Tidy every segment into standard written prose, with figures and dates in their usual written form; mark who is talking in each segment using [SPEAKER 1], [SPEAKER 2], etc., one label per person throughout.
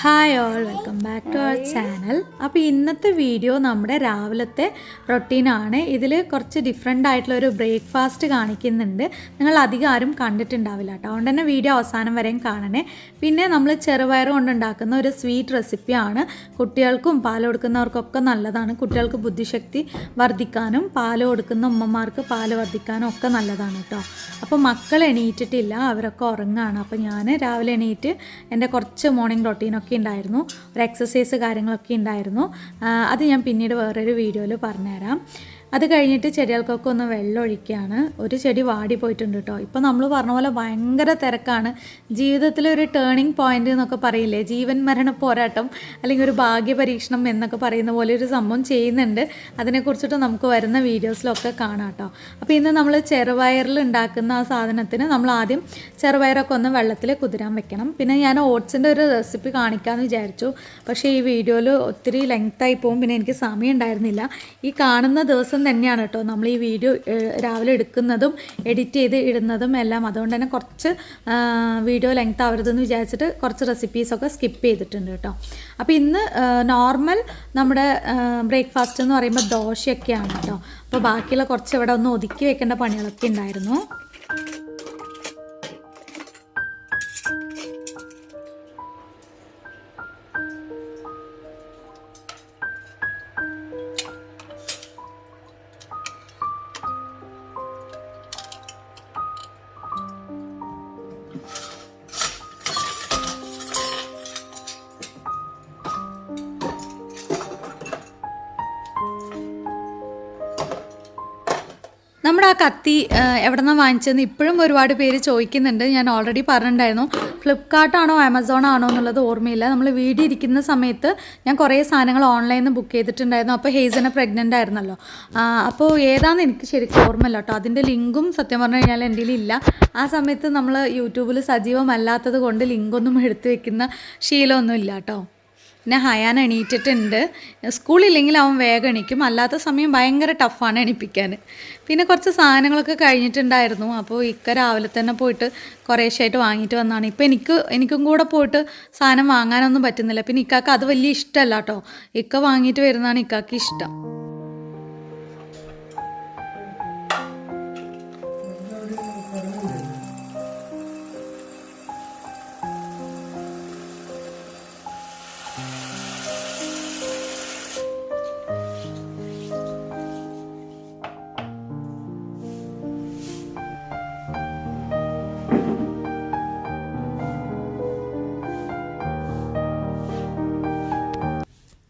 [SPEAKER 1] Hi all welcome back to our channel. അപ്പോൾ ഇന്നത്തെ video നമ്മുടെ രാവിലത്തെ റൊട്ടീനാണ്. ഇതിൽ കുറച്ച് ഡിഫറെൻ്റ് ആയിട്ടുള്ളൊരു ബ്രേക്ക്ഫാസ്റ്റ് കാണിക്കുന്നുണ്ട്. നിങ്ങൾ അധികം ആരും കണ്ടിട്ടുണ്ടാവില്ല കേട്ടോ, അതുകൊണ്ട് തന്നെ വീഡിയോ അവസാനം വരെയും കാണണേ. പിന്നെ നമ്മൾ ചെറുപയർ കൊണ്ടുണ്ടാക്കുന്ന ഒരു സ്വീറ്റ് റെസിപ്പിയാണ്. കുട്ടികൾക്കും പാൽ കൊടുക്കുന്നവർക്കൊക്കെ നല്ലതാണ്. കുട്ടികൾക്ക് ബുദ്ധിശക്തി വർദ്ധിക്കാനും പാൽ കൊടുക്കുന്ന ഉമ്മമാർക്ക് പാൽ വർദ്ധിക്കാനും ഒക്കെ നല്ലതാണ് കേട്ടോ. അപ്പോൾ മക്കൾ എണീറ്റിട്ടില്ല, അവരൊക്കെ ഉറങ്ങുകയാണ്. അപ്പോൾ ഞാൻ രാവിലെ എണീറ്റ് എൻ്റെ കുറച്ച് മോർണിംഗ് റൊട്ടീനൊക്കെ ഉണ്ടായിരുന്നു, ഒരു എക്സസൈസ് കാര്യങ്ങളൊക്കെ ഉണ്ടായിരുന്നു. അത് ഞാൻ പിന്നീട് വേറൊരു വീഡിയോയിൽ പറഞ്ഞുതരാം. അത് കഴിഞ്ഞിട്ട് ചെടികൾക്കൊക്കെ ഒന്ന് വെള്ളം ഒഴിക്കുകയാണ്. ഒരു ചെടി വാടി പോയിട്ടുണ്ട് കേട്ടോ. ഇപ്പോൾ നമ്മൾ പറഞ്ഞ പോലെ ഭയങ്കര തിരക്കാണ്. ജീവിതത്തിലൊരു ടേണിംഗ് പോയിൻ്റ് എന്നൊക്കെ പറയില്ലേ, ജീവൻ മരണ പോരാട്ടം അല്ലെങ്കിൽ ഒരു ഭാഗ്യപരീക്ഷണം എന്നൊക്കെ പറയുന്ന പോലെ ഒരു സംഭവം ചെയ്യുന്നുണ്ട്. അതിനെക്കുറിച്ചിട്ട് നമുക്ക് വരുന്ന വീഡിയോസിലൊക്കെ കാണാം കേട്ടോ. അപ്പോൾ ഇന്ന് നമ്മൾ ചെറുപയറിൽ ഉണ്ടാക്കുന്ന ആ സാധനത്തിന് നമ്മൾ ആദ്യം ചെറുപയറൊക്കെ ഒന്ന് വെള്ളത്തിൽ കുതിരാൻ വെക്കണം. പിന്നെ ഞാൻ ഓട്സിൻ്റെ ഒരു റെസിപ്പി കാണിക്കാമെന്ന് വിചാരിച്ചു, പക്ഷേ ഈ വീഡിയോയിൽ ഒത്തിരി ലെങ്ത്തായി പോകും, പിന്നെ എനിക്ക് സമയം ഉണ്ടായിരുന്നില്ല. ഈ കാണുന്ന ദിവസം തന്നെയാണ് കേട്ടോ നമ്മൾ ഈ വീഡിയോ രാവിലെ എടുക്കുന്നതും എഡിറ്റ് ചെയ്ത് ഇടുന്നതും എല്ലാം. അതുകൊണ്ട് തന്നെ കുറച്ച് വീഡിയോ ലെങ്ത് ആവരുതെന്ന് വിചാരിച്ചിട്ട് കുറച്ച് റെസിപ്പീസൊക്കെ സ്കിപ്പ് ചെയ്തിട്ടുണ്ട് കേട്ടോ. അപ്പോൾ ഇന്ന് നോർമൽ നമ്മുടെ ബ്രേക്ക്ഫാസ്റ്റ് എന്ന് പറയുമ്പോൾ ദോശയൊക്കെയാണ് കേട്ടോ. അപ്പോൾ ബാക്കിയുള്ള കുറച്ച് ഇവിടെ ഒന്ന് ഒതുക്കി വെക്കേണ്ട പണികളൊക്കെ ഉണ്ടായിരുന്നു. നമ്മുടെ ആ കത്തി എവിടെ നിന്നാണ് വാങ്ങിച്ചതെന്ന് ഇപ്പോഴും ഒരുപാട് പേര് ചോദിക്കുന്നുണ്ട്. ഞാൻ ഓൾറെഡി പറഞ്ഞിട്ടുണ്ടായിരുന്നു, ഫ്ലിപ്കാർട്ടാണോ ആമസോണാണോ എന്നുള്ളത് ഓർമ്മയില്ല. നമ്മൾ വീഡിയോ ഇരിക്കുന്ന സമയത്ത് ഞാൻ കുറേ സാധനങ്ങൾ ഓൺലൈനിൽ നിന്ന് ബുക്ക് ചെയ്തിട്ടുണ്ടായിരുന്നു. അപ്പോൾ ഹേസനെ പ്രഗ്നൻ്റ് ആയിരുന്നല്ലോ, അപ്പോൾ ഏതാണെന്ന് എനിക്ക് ശരിക്കും ഓർമ്മയില്ല കേട്ടോ. അതിൻ്റെ ലിങ്കും സത്യം പറഞ്ഞു കഴിഞ്ഞാൽ എൻ്റെ കയ്യിലില്ല. ആ സമയത്ത് നമ്മൾ യൂട്യൂബിൽ സജീവമല്ലാത്തത് കൊണ്ട് ലിങ്കൊന്നും എടുത്തു വെക്കുന്ന ശീലമൊന്നും ഇല്ല കേട്ടോ. പിന്നെ ഹയാൻ എണീറ്റിട്ടുണ്ട്. സ്കൂളില്ലെങ്കിൽ അവൻ വേഗം എണീക്കും, അല്ലാത്ത സമയം ഭയങ്കര ടഫാണ് എണീപ്പിക്കാൻ. പിന്നെ കുറച്ച് സാധനങ്ങളൊക്കെ കഴിഞ്ഞിട്ടുണ്ടായിരുന്നു. അപ്പോൾ ഇക്ക രാവിലെ തന്നെ പോയിട്ട് കുറേശ്ശായിട്ട് വാങ്ങിയിട്ട് വന്നതാണ്. ഇപ്പോൾ എനിക്കും കൂടെ പോയിട്ട് സാധനം വാങ്ങാനൊന്നും പറ്റുന്നില്ല. പിന്നെ ഇക്കാക്ക് അത് വലിയ ഇഷ്ടമല്ല കേട്ടോ. ഇക്ക വാങ്ങിയിട്ട് വരുന്നതാണ് ഇക്കാക്ക് ഇഷ്ടം.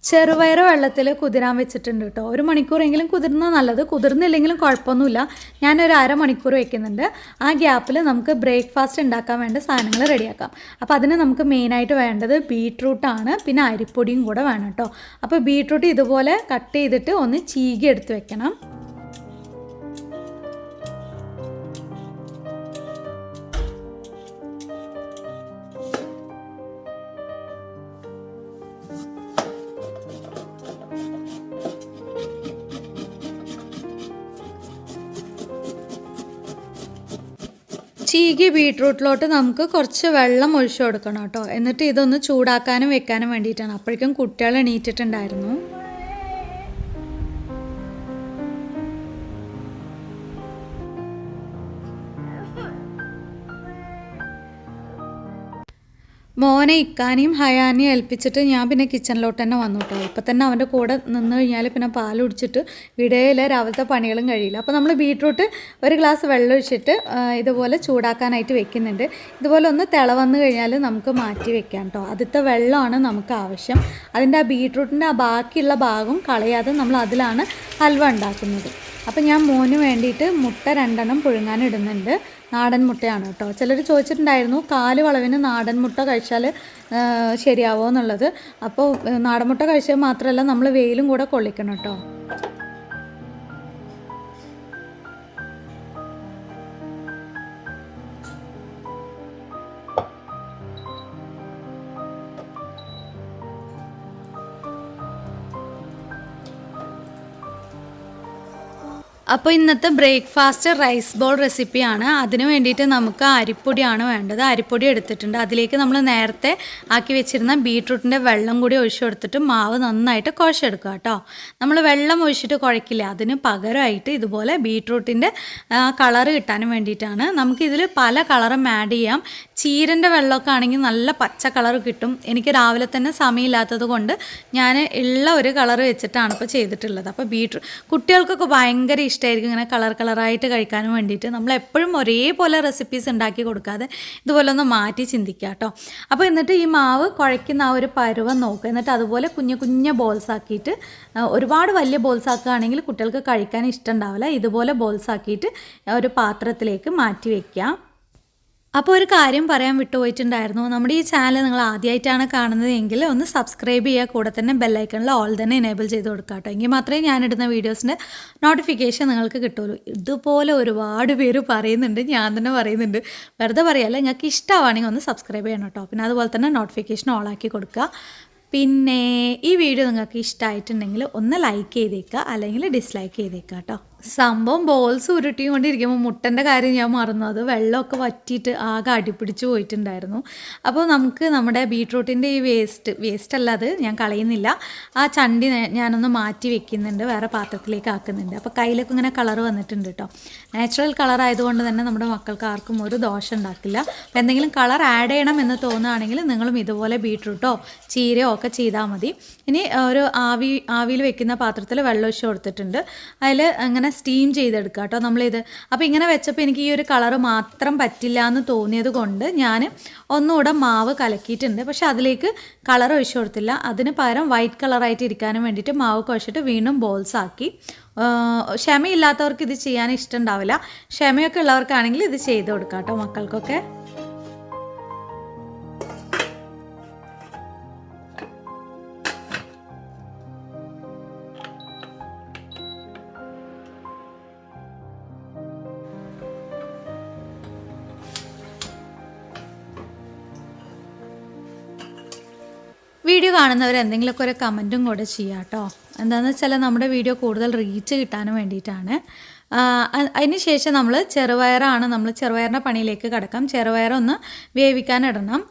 [SPEAKER 1] ചെറുപയർ വെള്ളത്തിൽ കുതിരാൻ വെച്ചിട്ടുണ്ട് കേട്ടോ. 1 മണിക്കൂറെങ്കിലും കുതിർന്നാൽ നല്ലത്, കുതിർന്നില്ലെങ്കിലും കുഴപ്പമൊന്നുമില്ല. ഞാനൊരു അരമണിക്കൂർ വെക്കുന്നുണ്ട്. ആ ഗ്യാപ്പിൽ നമുക്ക് ബ്രേക്ക്ഫാസ്റ്റ് ഉണ്ടാക്കാൻ വേണ്ട സാധനങ്ങൾ റെഡിയാക്കാം. അപ്പോൾ അതിന് നമുക്ക് മെയിനായിട്ട് വേണ്ടത് ബീട്രൂട്ടാണ്, പിന്നെ അരിപ്പൊടിയും കൂടെ വേണം കേട്ടോ. അപ്പോൾ ബീട്രൂട്ട് ഇതുപോലെ കട്ട് ചെയ്തിട്ട് ഒന്ന് ചീകി എടുത്ത് വെക്കണം. ചീകി ബീട്രൂട്ടിലോട്ട് നമുക്ക് കുറച്ച് വെള്ളം ഒഴിച്ചു കൊടുക്കണം കേട്ടോ. എന്നിട്ട് ഇതൊന്ന് ചൂടാക്കാനും വെക്കാനും വേണ്ടിയിട്ടാണ്. അപ്പോഴേക്കും കുട്ടികൾ എണീറ്റിട്ടുണ്ടായിരുന്നു. മോനെ ഇക്കാനെയും ഹയാനെയും ഏൽപ്പിച്ചിട്ട് ഞാൻ പിന്നെ കിച്ചണിലോട്ട് തന്നെ വന്നു കേട്ടോ. ഇപ്പം തന്നെ അവൻ്റെ കൂടെ നിന്ന് കഴിഞ്ഞാൽ പിന്നെ പാൽ കുടിച്ചിട്ട് വിടയിലെ രാവിലത്തെ പണികളും കഴിയില്ല. അപ്പോൾ നമ്മൾ ബീട്രൂട്ട് ഒരു ഗ്ലാസ് വെള്ളം ഒഴിച്ചിട്ട് ഇതുപോലെ ചൂടാക്കാനായിട്ട് വെക്കുന്നുണ്ട്. ഇതുപോലെ ഒന്ന് വന്നു കഴിഞ്ഞാൽ നമുക്ക് മാറ്റി വെക്കാം കേട്ടോ. ആദ്യത്തെ വെള്ളമാണ് നമുക്ക് ആവശ്യം. അതിൻ്റെ ആ ബീട്രൂട്ടിൻ്റെ ആ ബാക്കിയുള്ള ഭാഗം കളയാതെ നമ്മൾ അതിലാണ് ഹൽവ ഉണ്ടാക്കുന്നത്. അപ്പോൾ ഞാൻ മോന് വേണ്ടിയിട്ട് മുട്ട 2 പുഴുങ്ങാൻ ഇടുന്നുണ്ട്. നാടൻ മുട്ടയാണ് കേട്ടോ. ചിലർ ചോദിച്ചിട്ടുണ്ടായിരുന്നു 4 വളവിന് നാടൻ മുട്ട കഴിച്ചാൽ ശരിയാവോ എന്നുള്ളത്. അപ്പോൾ നാടൻ മുട്ട കഴിച്ചാൽ മാത്രമല്ല, നമ്മൾ വെയിലും കൂടെ കൊള്ളിക്കണം കേട്ടോ. അപ്പോൾ ഇന്നത്തെ ബ്രേക്ക്ഫാസ്റ്റ് റൈസ് ബോൾ റെസിപ്പിയാണ്. അതിന് വേണ്ടിയിട്ട് നമുക്ക് അരിപ്പൊടിയാണ് വേണ്ടത്. അരിപ്പൊടി എടുത്തിട്ടുണ്ട്. അതിലേക്ക് നമ്മൾ നേരത്തെ ആക്കി വെച്ചിരുന്ന ബീട്രൂട്ടിൻ്റെ വെള്ളം കൂടി ഒഴിച്ചു കൊടുത്തിട്ട് മാവ് നന്നായിട്ട് കുഴച്ചെടുക്കുക കേട്ടോ. നമ്മൾ വെള്ളം ഒഴിച്ചിട്ട് കുഴക്കില്ല, അതിന് പകരമായിട്ട് ഇതുപോലെ ബീട്രൂട്ടിൻ്റെ കളറ് കിട്ടാനും വേണ്ടിയിട്ടാണ്. നമുക്കിതിൽ പല കളറും ആഡ് ചെയ്യാം. ചീരൻ്റെ വെള്ളമൊക്കെ ആണെങ്കിൽ നല്ല പച്ച കളർ കിട്ടും. എനിക്ക് രാവിലെ തന്നെ സമയമില്ലാത്തത് കൊണ്ട് ഞാൻ ഉള്ള ഒരു കളർ വെച്ചിട്ടാണ് ഇപ്പോൾ ചെയ്തിട്ടുള്ളത്. അപ്പോൾ കുട്ടികൾക്കൊക്കെ ഭയങ്കര ഇഷ്ടമായിരിക്കും ഇങ്ങനെ കളറായിട്ട് കഴിക്കാനും വേണ്ടിയിട്ട്. നമ്മളെപ്പോഴും ഒരേപോലെ റെസിപ്പീസ് ഉണ്ടാക്കി കൊടുക്കാതെ ഇതുപോലെ ഒന്ന് മാറ്റി ചിന്തിക്കുക കേട്ടോ. അപ്പോൾ എന്നിട്ട് ഈ മാവ് കുഴയ്ക്കുന്ന ആ ഒരു പരുവം നോക്കുക. എന്നിട്ട് അതുപോലെ കുഞ്ഞു ബോൾസ് ആക്കിയിട്ട്, ഒരുപാട് വലിയ ബോൾസ് ആക്കുകയാണെങ്കിൽ കുട്ടികൾക്ക് കഴിക്കാൻ ഇഷ്ടം ഉണ്ടാവില്ല. ഇതുപോലെ ബോൾസ് ആക്കിയിട്ട് ഒരു പാത്രത്തിലേക്ക് മാറ്റി വയ്ക്കുക. അപ്പോൾ ഒരു കാര്യം പറയാൻ വിട്ടുപോയിട്ടുണ്ടായിരുന്നു. നമ്മുടെ ഈ ചാനൽ നിങ്ങൾ ആദ്യമായിട്ടാണ് കാണുന്നത് എങ്കിൽ ഒന്ന് സബ്സ്ക്രൈബ് ചെയ്യുക. കൂടെ തന്നെ ബെല്ലൈക്കണിൽ ഓൾ തന്നെ എനേബിൾ ചെയ്ത് കൊടുക്കുക കേട്ടോ. എങ്കിൽ മാത്രമേ ഞാനിടുന്ന വീഡിയോസിൻ്റെ നോട്ടിഫിക്കേഷൻ നിങ്ങൾക്ക് കിട്ടുള്ളൂ. ഇതുപോലെ ഒരുപാട് പേര് പറയുന്നുണ്ട്, ഞാൻ തന്നെ പറയുന്നുണ്ട്, വെറുതെ പറയല്ല. നിങ്ങൾക്ക് ഇഷ്ടമാണെങ്കിൽ ഒന്ന് സബ്സ്ക്രൈബ് ചെയ്യണം കേട്ടോ. പിന്നെ അതുപോലെ തന്നെ നോട്ടിഫിക്കേഷൻ ഓൾ ആക്കി കൊടുക്കുക. പിന്നെ ഈ വീഡിയോ നിങ്ങൾക്ക് ഇഷ്ടമായിട്ടുണ്ടെങ്കിൽ ഒന്ന് ലൈക്ക് ചെയ്തേക്കുക, അല്ലെങ്കിൽ ഡിസ്ലൈക്ക് ചെയ്തേക്കുക കേട്ടോ. സംഭവം ബോൾസ് ഉരുട്ടിക്കൊണ്ടിരിക്കുമ്പോൾ മുട്ടൻ്റെ കാര്യം ഞാൻ മറന്നു. അത് വെള്ളമൊക്കെ വറ്റിയിട്ട് ആകെ അടിപിടിച്ച് പോയിട്ടുണ്ടായിരുന്നു. അപ്പോൾ നമുക്ക് നമ്മുടെ ബീട്രൂട്ടിൻ്റെ ഈ വേസ്റ്റ് അല്ല, അത് ഞാൻ കളയുന്നില്ല. ആ ചണ്ടി ഞാനൊന്ന് മാറ്റി വെക്കുന്നുണ്ട്, വേറെ പാത്രത്തിലേക്ക് ആക്കുന്നുണ്ട്. അപ്പോൾ കയ്യിലൊക്കെ ഇങ്ങനെ കളർ വന്നിട്ടുണ്ട് കേട്ടോ. നാച്ചുറൽ കളർ ആയതുകൊണ്ട് തന്നെ നമ്മുടെ മക്കൾക്ക് ആർക്കും ഒരു ദോഷം ഉണ്ടാക്കില്ല. അപ്പോൾ എന്തെങ്കിലും കളർ ആഡ് ചെയ്യണം എന്ന് തോന്നുകയാണെങ്കിൽ നിങ്ങളും ഇതുപോലെ ബീട്രൂട്ടോ ചീരയോ ഒക്കെ ചെയ്താൽ മതി. ഇനി ഒരു ആവിയിൽ വെക്കുന്ന പാത്രത്തിൽ വെള്ളം ഒഴിച്ച് കൊടുത്തിട്ടുണ്ട്. അതിൽ അങ്ങനെ സ്റ്റീം ചെയ്തെടുക്കുക കേട്ടോ നമ്മളിത്. അപ്പോൾ ഇങ്ങനെ വെച്ചപ്പോൾ എനിക്ക് ഈ ഒരു കളറ് മാത്രം പറ്റില്ല എന്ന് തോന്നിയത് കൊണ്ട് ഞാൻ ഒന്നുകൂടെ മാവ് കലക്കിയിട്ടുണ്ട്. പക്ഷേ അതിലേക്ക് കളർ ഒഴിച്ചു കൊടുത്തില്ല. അതിന് പകരം വൈറ്റ് കളറായിട്ട് ഇരിക്കാനും വേണ്ടിയിട്ട് മാവ് കുഴച്ചിട്ട് വീണ്ടും ബോൾസ് ആക്കി. ക്ഷമയില്ലാത്തവർക്ക് ഇത് ചെയ്യാൻ ഇഷ്ടം ഉണ്ടാവില്ല. ക്ഷമയൊക്കെ ഉള്ളവർക്കാണെങ്കിൽ ഇത് ചെയ്ത് കൊടുക്കാം കേട്ടോ മക്കൾക്കൊക്കെ. വീഡിയോ കാണുന്നവർ എന്തെങ്കിലുമൊക്കെ ഒരു കമൻറ്റും കൂടെ ചെയ്യാം കേട്ടോ. എന്താണെന്ന് വെച്ചാൽ നമ്മുടെ വീഡിയോ കൂടുതൽ റീച്ച് കിട്ടാനും വേണ്ടിയിട്ടാണ്. അതിന് ശേഷം നമ്മൾ ചെറുപയറിൻ്റെ പണിയിലേക്ക് കിടക്കാം. ചെറുപയറൊന്ന് വേവിക്കാനിടണം.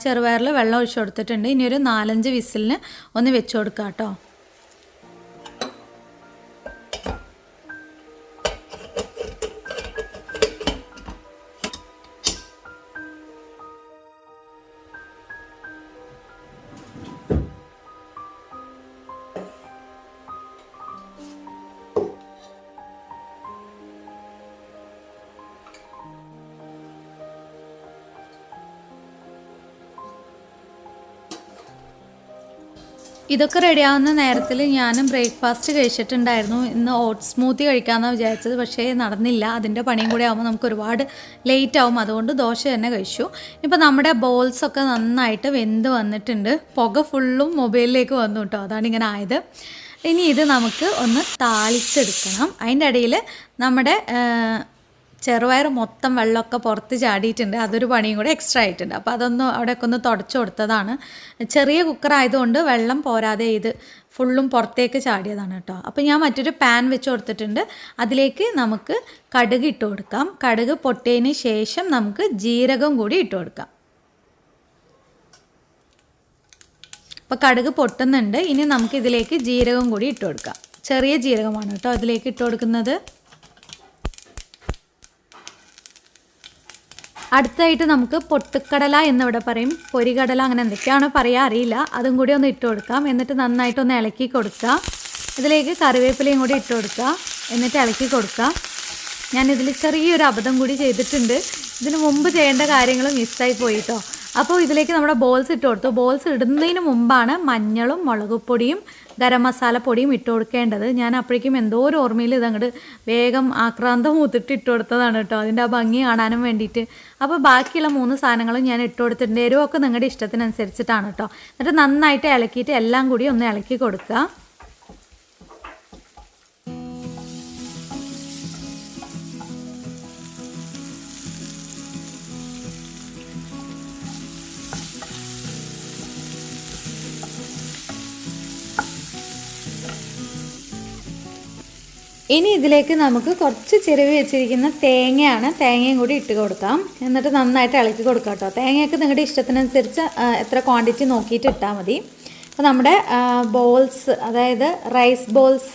[SPEAKER 1] ചെറുപയറിൽ വെള്ളം ഒഴിച്ചു കൊടുത്തിട്ടുണ്ട്. ഇനി ഒരു 4-5 വിസിലിന് ഒന്ന് വെച്ച് കൊടുക്കാം കേട്ടോ. ഇതൊക്കെ റെഡിയാവുന്ന നേരത്തിൽ ഞാനും ബ്രേക്ക്ഫാസ്റ്റ് കഴിച്ചിട്ടുണ്ടായിരുന്നു. ഇന്ന് ഓട്സ് സ്മൂത്തി കഴിക്കാമെന്നാണ് വിചാരിച്ചത്, പക്ഷേ നടന്നില്ല. അതിൻ്റെ പണിയും കൂടെ ആകുമ്പോൾ നമുക്ക് ഒരുപാട് ലേറ്റ് ആവും. അതുകൊണ്ട് ദോശ തന്നെ കഴിച്ചു. ഇപ്പോൾ നമ്മുടെ ബോൾസൊക്കെ നന്നായിട്ട് വെന്ത് വന്നിട്ടുണ്ട്. പുക ഫുള്ളും മൊബൈലിലേക്ക് വന്നു കേട്ടോ, അതാണ് ഇങ്ങനെ ആയത്. ഇനി ഇത് നമുക്ക് ഒന്ന് താളിച്ചെടുക്കണം. അതിൻ്റെ ഇടയിൽ നമ്മുടെ ചെറുപയർ മൊത്തം വെള്ളമൊക്കെ പുറത്ത് ചാടിയിട്ടുണ്ട്. അതൊരു പണിയും കൂടെ എക്സ്ട്രാ ആയിട്ടുണ്ട്. അപ്പോൾ അതൊന്ന് അവിടെയൊക്കെ ഒന്ന് തുടച്ചു കൊടുത്തതാണ്. ചെറിയ കുക്കറായതുകൊണ്ട് വെള്ളം പോരാതെ ഇത് ഫുള്ളും പുറത്തേക്ക് ചാടിയതാണ് കേട്ടോ. അപ്പോൾ ഞാൻ മറ്റൊരു പാൻ വെച്ച് കൊടുത്തിട്ടുണ്ട്. അതിലേക്ക് നമുക്ക് കടുക് ഇട്ട് കൊടുക്കാം. കടുക് പൊട്ടിയതിന് ശേഷം നമുക്ക് ജീരകം കൂടി ഇട്ട് കൊടുക്കാം. അപ്പോൾ കടുക് പൊട്ടുന്നുണ്ട്. ഇനി നമുക്ക് ഇതിലേക്ക് ജീരകം കൂടി ഇട്ട് കൊടുക്കാം. ചെറിയ ജീരകമാണ് കേട്ടോ അതിലേക്ക് ഇട്ട് കൊടുക്കുന്നത്. അടുത്തായിട്ട് നമുക്ക് പൊട്ടുക്കടല എന്നിവിടെ പറയും, പൊരികടല, അങ്ങനെ എന്തൊക്കെയാണോ പറയുക അറിയില്ല. അതും കൂടി ഒന്ന് ഇട്ട് കൊടുക്കാം. എന്നിട്ട് നന്നായിട്ടൊന്ന് ഇളക്കി കൊടുക്കുക. ഇതിലേക്ക് കറിവേപ്പിലയും കൂടി ഇട്ട് കൊടുക്കുക. എന്നിട്ട് ഇളക്കി കൊടുക്കുക. ഞാനിതിൽ ചെറിയൊരു അബദ്ധം കൂടി ചെയ്തിട്ടുണ്ട്. ഇതിന് മുമ്പ് ചെയ്യേണ്ട കാര്യങ്ങൾ മിസ്സായി പോയി കേട്ടോ. അപ്പോൾ ഇതിലേക്ക് നമ്മുടെ ബോൾസ് ഇട്ട് കൊടുത്തു. ബോൾസ് ഇടുന്നതിന് മുമ്പാണ് മഞ്ഞളും മുളകുപൊടിയും ഗരം മസാല പൊടിയും ഇട്ട് കൊടുക്കേണ്ടത്. ഞാൻ അപ്പോഴേക്കും എന്തോ ഒരു ഓർമ്മയിൽ ഇതങ്ങോട്ട് വേഗം ആക്രാന്തം മൂത്തിട്ട് ഇട്ട് കൊടുത്തതാണ് കേട്ടോ, അതിൻ്റെ ആ ഭംഗി കാണാനും വേണ്ടിയിട്ട്. അപ്പോൾ ബാക്കിയുള്ള 3 സാധനങ്ങളും ഞാൻ ഇട്ട് കൊടുത്തിട്ടുണ്ട്. എരിവൊക്കെ നിങ്ങളുടെ ഇഷ്ടത്തിനനുസരിച്ചിട്ടാണ് കേട്ടോ. എന്നിട്ട് നന്നായിട്ട് ഇളക്കിയിട്ട് എല്ലാം കൂടി ഒന്ന് ഇളക്കി കൊടുക്കുക. ഇനി ഇതിലേക്ക് നമുക്ക് കുറച്ച് ചിരവി വെച്ചിരിക്കുന്ന തേങ്ങയും കൂടി ഇട്ട് കൊടുക്കാം. എന്നിട്ട് നന്നായിട്ട് ഇളക്കി കൊടുക്കാം കേട്ടോ. തേങ്ങയൊക്കെ നിങ്ങളുടെ ഇഷ്ടത്തിനനുസരിച്ച് എത്ര ക്വാണ്ടിറ്റി നോക്കിയിട്ട് ഇട്ടാൽ മതി. അപ്പോൾ നമ്മുടെ ബോൾസ്, അതായത് റൈസ് ബോൾസ്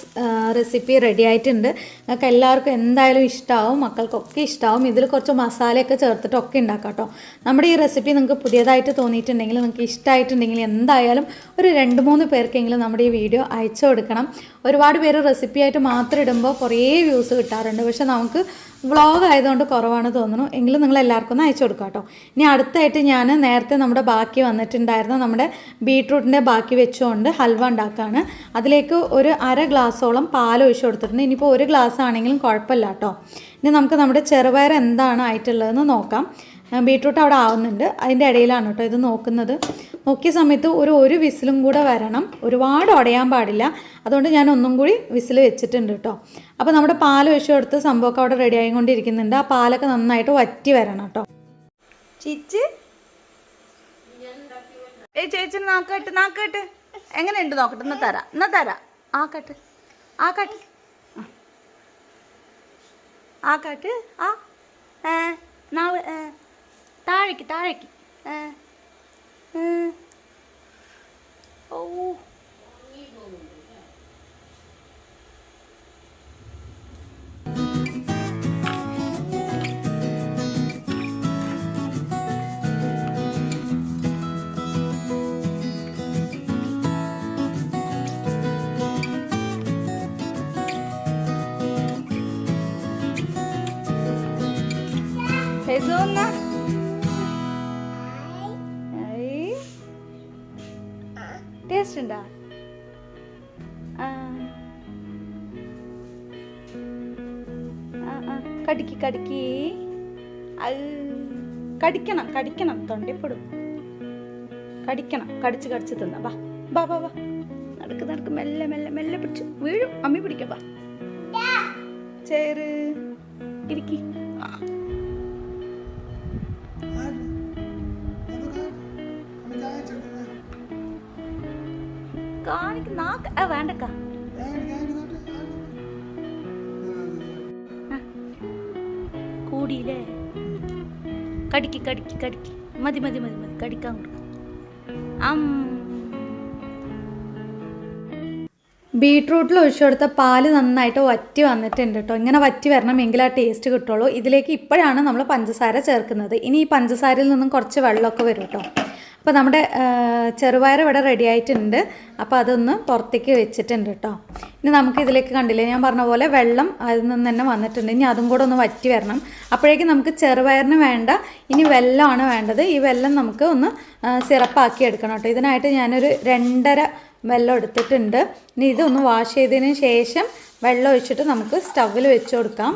[SPEAKER 1] റെസിപ്പി റെഡി ആയിട്ടുണ്ട്. നിങ്ങൾക്ക് എല്ലാവർക്കും എന്തായാലും ഇഷ്ടമാവും, മക്കൾക്കൊക്കെ ഇഷ്ടമാവും. ഇതിൽ കുറച്ച് മസാലയൊക്കെ ചേർത്തിട്ടൊക്കെ ഉണ്ടാക്കാം കേട്ടോ. നമ്മുടെ ഈ റെസിപ്പി നിങ്ങൾക്ക് പുതിയതായിട്ട് തോന്നിയിട്ടുണ്ടെങ്കിൽ, നിങ്ങൾക്ക് ഇഷ്ടമായിട്ടുണ്ടെങ്കിൽ എന്തായാലും ഒരു 2-3 പേർക്കെങ്കിലും നമ്മുടെ ഈ വീഡിയോ അയച്ചു കൊടുക്കണം. ഒരുപാട് പേര് റെസിപ്പിയായിട്ട് മാത്രം ഇടുമ്പോൾ കുറേ വ്യൂസ് കിട്ടാറുണ്ട്. പക്ഷെ നമുക്ക് വ്ളോഗ് ആയതുകൊണ്ട് കുറവാണ് തോന്നുന്നു. എങ്കിലും നിങ്ങൾ എല്ലാവർക്കും ഒന്ന് അയച്ചു കൊടുക്കാം കേട്ടോ. ഇനി അടുത്തായിട്ട് ഞാൻ നേരത്തെ നമ്മുടെ ബാക്കി വന്നിട്ടുണ്ടായിരുന്ന നമ്മുടെ ബീട്രൂട്ടിൻ്റെ ബാക്കി വെച്ചുകൊണ്ട് ഹൽവ ഉണ്ടാക്കുകയാണ്. അതിലേക്ക് ഒരു 1/2 ഗ്ലാസ്സോളം പാൽ ഒഴിച്ച് കൊടുത്തിട്ടുണ്ട്. ഇനിയിപ്പോൾ 1 ഗ്ലാസ് ആണെങ്കിലും കുഴപ്പമില്ല കേട്ടോ. ഇനി നമുക്ക് നമ്മുടെ ചെറുപയർ എന്താണ് ആയിട്ടുള്ളതെന്ന് നോക്കാം. ബീട്രൂട്ട് അവിടെ ആവുന്നുണ്ട്, അതിൻ്റെ ഇടയിലാണ് കേട്ടോ ഇത് നോക്കുന്നത്. നോക്കിയ സമയത്ത് ഒരു വിസിലും കൂടെ വരണം, ഒരുപാട് ഉടയാൻ പാടില്ല. അതുകൊണ്ട് ഞാൻ ഒന്നും കൂടി വിസിൽ വെച്ചിട്ടുണ്ട് കേട്ടോ. അപ്പോൾ നമ്മുടെ പാൽ ഒഴിച്ച് കൊടുത്ത് സംഭവമൊക്കെ അവിടെ റെഡി ആയിക്കൊണ്ടിരിക്കുന്നുണ്ട്. ആ പാലൊക്കെ നന്നായിട്ട് വറ്റി വരണം കേട്ടോ. ചിച്ച് ചേച്ചി നാക്കട്ട് എങ്ങനെയുണ്ട് നോക്കട്ടെ. എന്നാ തരാം ആക്കട്ട് നാളെ താഴേക്ക് ഓ ടേസ്റ്റ് ഉണ്ടോ? കടിക്കണം തൊണ്ടിപ്പെടും. കടിച്ച് തിന്ന. വാ നടക്ക് മെല്ലെ പിടിച്ചു വീഴും. അമ്മി പിടിക്കാം. വാ ചേറ് ഇരിക്കി. വേണ്ടക്ക കൂടിയില്ലേ? കടിക്ക് മതി കടിക്കാൻ കൊടുക്കാം. ബീട്രൂട്ടിൽ ഒഴിച്ചു കൊടുത്ത പാല് നന്നായിട്ട് വറ്റി വന്നിട്ടുണ്ട് കേട്ടോ. ഇങ്ങനെ വറ്റി വരണമെങ്കിൽ ആ ടേസ്റ്റ് കിട്ടുള്ളൂ. ഇതിലേക്ക് ഇപ്പോഴാണ് നമ്മൾ പഞ്ചസാര ചേർക്കുന്നത്. ഇനി ഈ പഞ്ചസാരയിൽ നിന്നും കുറച്ച് വെള്ളമൊക്കെ വരും കേട്ടോ. അപ്പോൾ നമ്മുടെ ചെറുപയർ ഇവിടെ റെഡി ആയിട്ടുണ്ട്. അപ്പോൾ അതൊന്ന് പുറത്തേക്ക് വെച്ചിട്ടുണ്ട് കേട്ടോ. ഇനി നമുക്ക് ഇതിലേക്ക് കണ്ടില്ലേ, ഞാൻ പറഞ്ഞ പോലെ വെള്ളം അതിൽ നിന്ന് തന്നെ വന്നിട്ടുണ്ട്. ഇനി അതും കൂടെ ഒന്ന് വറ്റി വരണം. അപ്പോഴേക്കും നമുക്ക് ചെറുപയറിന് വേണ്ട ഇനി വെല്ലമാണ് വേണ്ടത്. ഈ വെല്ലം നമുക്ക് ഒന്ന് സിറപ്പാക്കി എടുക്കണം കേട്ടോ. ഇതിനായിട്ട് ഞാനൊരു 2.5 വെള്ളം എടുത്തിട്ടുണ്ട്. ഇനി ഇതൊന്ന് വാഷ് ചെയ്തതിന് ശേഷം വെള്ളം ഒഴിച്ചിട്ട് നമുക്ക് സ്റ്റൗവിൽ വെച്ച് കൊടുക്കാം.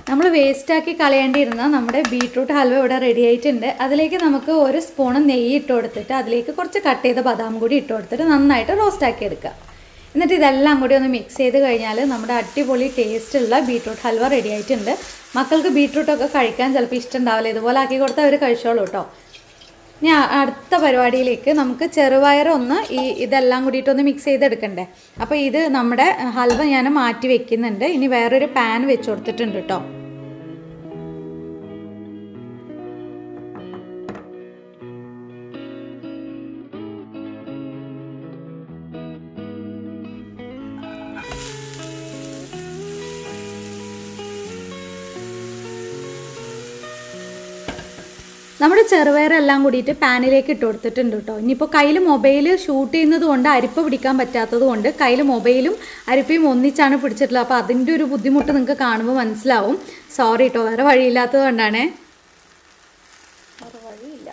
[SPEAKER 1] നമ്മൾ വേസ്റ്റാക്കി കളയേണ്ടിയിരുന്ന നമ്മുടെ ബീട്രൂട്ട് ഹൽവ ഇവിടെ റെഡി ആയിട്ടുണ്ട്. അതിലേക്ക് നമുക്ക് 1 സ്പൂൺ നെയ്യ് ഇട്ട് കൊടുത്തിട്ട് അതിലേക്ക് കുറച്ച് കട്ട് ചെയ്ത ബദാം കൂടി ഇട്ട് കൊടുത്തിട്ട് നന്നായിട്ട് റോസ്റ്റാക്കി എടുക്കുക. എന്നിട്ട് ഇതെല്ലാം കൂടി ഒന്ന് മിക്സ് ചെയ്ത് കഴിഞ്ഞാൽ നമ്മുടെ അടിപൊളി ടേസ്റ്റുള്ള ബീട്രൂട്ട് ഹൽവ റെഡി ആയിട്ടുണ്ട്. മക്കൾക്ക് ബീട്രൂട്ടൊക്കെ കഴിക്കാൻ ചിലപ്പോൾ ഇഷ്ടമുണ്ടാവില്ല. ഇതുപോലെ ആക്കി കൊടുത്താൽ അവർ കഴിച്ചോളൂ കേട്ടോ. ഇനി അടുത്ത പരിപാടിയിലേക്ക് നമുക്ക് ചെറുപയറൊന്ന് ഇതെല്ലാം കൂടിയിട്ടൊന്ന് മിക്സ് ചെയ്തെടുക്കണ്ടേ. അപ്പോൾ ഇത് നമ്മുടെ ഹൽവ ഞാൻ മാറ്റി വെക്കുന്നുണ്ട്. ഇനി വേറൊരു പാൻ വെച്ച് കൊടുത്തിട്ടുണ്ട് കേട്ടോ. നമ്മുടെ ചെറുപയറെല്ലാം കൂടിയിട്ട് പാനിലേക്ക് ഇട്ട് കൊടുത്തിട്ടുണ്ട് കേട്ടോ. ഇനിയിപ്പോൾ കയ്യിൽ മൊബൈൽ ഷൂട്ട് ചെയ്യുന്നത് കൊണ്ട് അരിപ്പ പിടിക്കാൻ പറ്റാത്തത് കൊണ്ട് കയ്യിൽ മൊബൈലും അരിപ്പയും ഒന്നിച്ചാണ് പിടിച്ചിട്ടുള്ളത്. അപ്പോൾ അതിൻ്റെ ഒരു ബുദ്ധിമുട്ട് നിങ്ങൾക്ക് കാണുമ്പോൾ മനസ്സിലാവും. സോറി കേട്ടോ, വേറെ വഴിയില്ലാത്തത് കൊണ്ടാണ്. വേറെ വഴിയില്ല.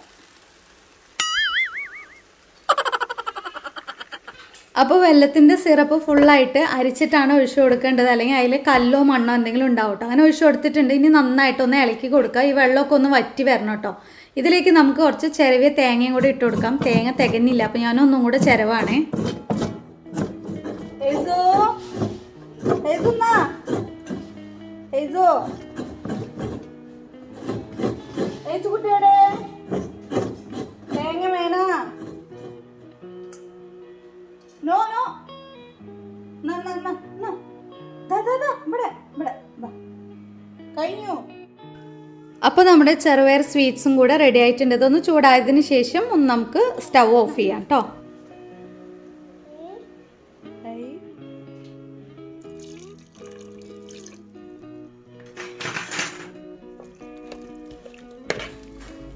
[SPEAKER 1] അപ്പോൾ വെല്ലത്തിൻ്റെ സിറപ്പ് ഫുള്ളായിട്ട് അരിച്ചിട്ടാണ് ഒഴിച്ചു കൊടുക്കേണ്ടത്. അല്ലെങ്കിൽ അതിൽ കല്ലോ മണ്ണോ എന്തെങ്കിലും ഉണ്ടാവും കേട്ടോ. അങ്ങനെ ഒഴിച്ചു കൊടുത്തിട്ടുണ്ട്. ഇനി നന്നായിട്ടൊന്ന് ഇളക്കി കൊടുക്കുക. ഈ വെള്ളമൊക്കെ ഒന്ന് വറ്റി വരണം കേട്ടോ. ഇതിലേക്ക് നമുക്ക് കുറച്ച് ചിരവിയ തേങ്ങയും കൂടി ഇട്ട് കൊടുക്കാം. തേങ്ങ തികഞ്ഞില്ല, അപ്പോൾ ഞാനൊന്നും കൂടെ ചിരവാണേ.
[SPEAKER 2] കുട്ടിയുടെ തേങ്ങ വേണ നോ നോ കഴിഞ്ഞു.
[SPEAKER 1] അപ്പോൾ നമ്മുടെ ചെറുപയർ സ്വീറ്റ്സും കൂടെ റെഡി ആയിട്ടുണ്ട്. ഇതൊന്ന് ചൂടായതിന് ശേഷം ഒന്ന് നമുക്ക് സ്റ്റൗ ഓഫ് ചെയ്യാം കേട്ടോ.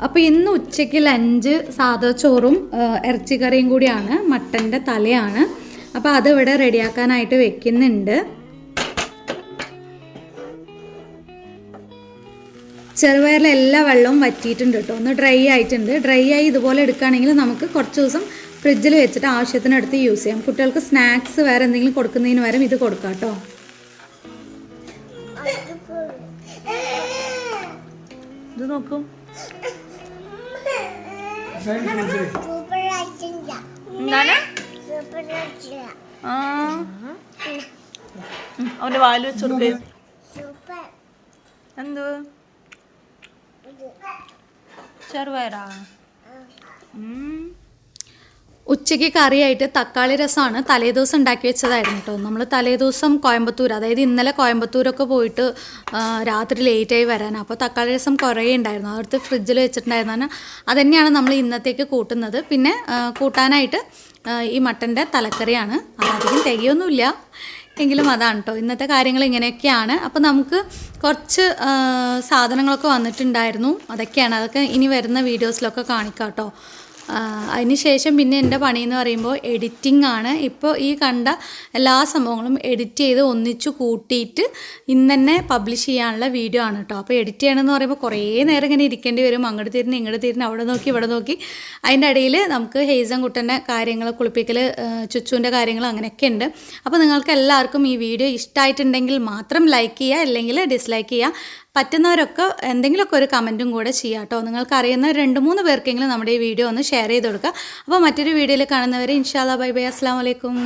[SPEAKER 1] അപ്പോൾ ഇന്ന് ഉച്ചയ്ക്ക് ലഞ്ച് സാധാ ചോറും ഇറച്ചിക്കറിയും കൂടിയാണ്. മട്ടൻ്റെ തലയാണ്. അപ്പോൾ അതിവിടെ റെഡിയാക്കാനായിട്ട് വെക്കുന്നുണ്ട്. ചെറുപയറിൽ എല്ലാ വെള്ളവും വറ്റിയിട്ടുണ്ട് കേട്ടോ. ഒന്ന് ഡ്രൈ ആയിട്ടുണ്ട്. ഡ്രൈ ആയി ഇതുപോലെ എടുക്കുകയാണെങ്കിൽ നമുക്ക് കുറച്ച് ദിവസം ഫ്രിഡ്ജിൽ വെച്ചിട്ട് ആവശ്യത്തിനെടുത്ത് യൂസ് ചെയ്യാം. കുട്ടികൾക്ക് സ്നാക്സ് വേറെ എന്തെങ്കിലും കൊടുക്കുന്നതിന് പകരം ഇത് കൊടുക്കാം കേട്ടോ.
[SPEAKER 2] ഇത് നോക്കും. അവന്റെ വാല് വെച്ച് കൊടുക്ക. എന്തോ ചെറുപയറാ.
[SPEAKER 1] ഉച്ചയ്ക്ക് കറിയായിട്ട് തക്കാളി രസമാണ്. തലേദിവസം ഉണ്ടാക്കി വെച്ചതായിരുന്നു കേട്ടോ. നമ്മൾ തലേദിവസം കോയമ്പത്തൂർ, അതായത് ഇന്നലെ കോയമ്പത്തൂരൊക്കെ പോയിട്ട് രാത്രി ലേറ്റായി വരാനാണ്. അപ്പോൾ തക്കാളി രസം കുറേ ഉണ്ടായിരുന്നു. അതെടുത്ത് ഫ്രിഡ്ജിൽ വെച്ചിട്ടുണ്ടായിരുന്നാണ്. അതുതന്നെയാണ് നമ്മൾ ഇന്നത്തേക്ക് കൂട്ടുന്നത്. പിന്നെ കൂട്ടാനായിട്ട് ഈ മട്ടൻ്റെ തലക്കറിയാണ്. അധികം തികയൊന്നുമില്ല, എങ്കിലും അതാണ് കേട്ടോ. ഇന്നത്തെ കാര്യങ്ങൾ ഇങ്ങനെയൊക്കെയാണ്. അപ്പോൾ നമുക്ക് കുറച്ച് സാധനങ്ങളൊക്കെ വന്നിട്ടുണ്ടായിരുന്നു. അതൊക്കെ ഇനി വരുന്ന വീഡിയോസിലൊക്കെ കാണിക്കാം കേട്ടോ. അതിന് ശേഷം പിന്നെ എൻ്റെ പണി എന്ന് പറയുമ്പോൾ എഡിറ്റിംഗ് ആണ്. ഇപ്പോൾ ഈ കണ്ട എല്ലാ സംഭവങ്ങളും എഡിറ്റ് ചെയ്ത് ഒന്നിച്ചു കൂട്ടിയിട്ട് ഇന്ന് തന്നെ പബ്ലിഷ് ചെയ്യാനുള്ള വീഡിയോ ആണ് കേട്ടോ. അപ്പോൾ എഡിറ്റ് ചെയ്യണമെന്ന് പറയുമ്പോൾ കുറേ നേരം ഇങ്ങനെ ഇരിക്കേണ്ടി വരും. അങ്ങോട്ട് തിരിഞ്ഞ് ഇങ്ങോട്ട് തിരിഞ്ഞ് അവിടെ നോക്കി ഇവിടെ നോക്കി. അതിൻ്റെ ഇടയിൽ നമുക്ക് ഹെയ്സൻ കുട്ടൻ്റെ കാര്യങ്ങൾ, കുളിപ്പിക്കൽ, ചുച്ചുവിൻ്റെ കാര്യങ്ങൾ അങ്ങനെയൊക്കെ ഉണ്ട്. അപ്പോൾ നിങ്ങൾക്ക് എല്ലാവർക്കും ഈ വീഡിയോ ഇഷ്ടമായിട്ടുണ്ടെങ്കിൽ മാത്രം ലൈക്ക് ചെയ്യുക, അല്ലെങ്കിൽ ഡിസ്ലൈക്ക് ചെയ്യുക. പറ്റുന്നവരൊക്കെ എന്തെങ്കിലുമൊക്കെ ഒരു കമൻറ്റും കൂടെ ചെയ്യാം കേട്ടോ. നിങ്ങൾക്കറിയുന്ന 2-3 പേർക്കെങ്കിലും നമ്മുടെ ഈ വീഡിയോ ഒന്ന് ഷെയർ ചെയ്ത് കൊടുക്കുക. അപ്പോൾ മറ്റൊരു വീഡിയോയിൽ കാണുന്നവരെ ഇൻഷാ അല്ലാഹ് ബൈ ബൈ, അസ്സലാമു അലൈക്കും.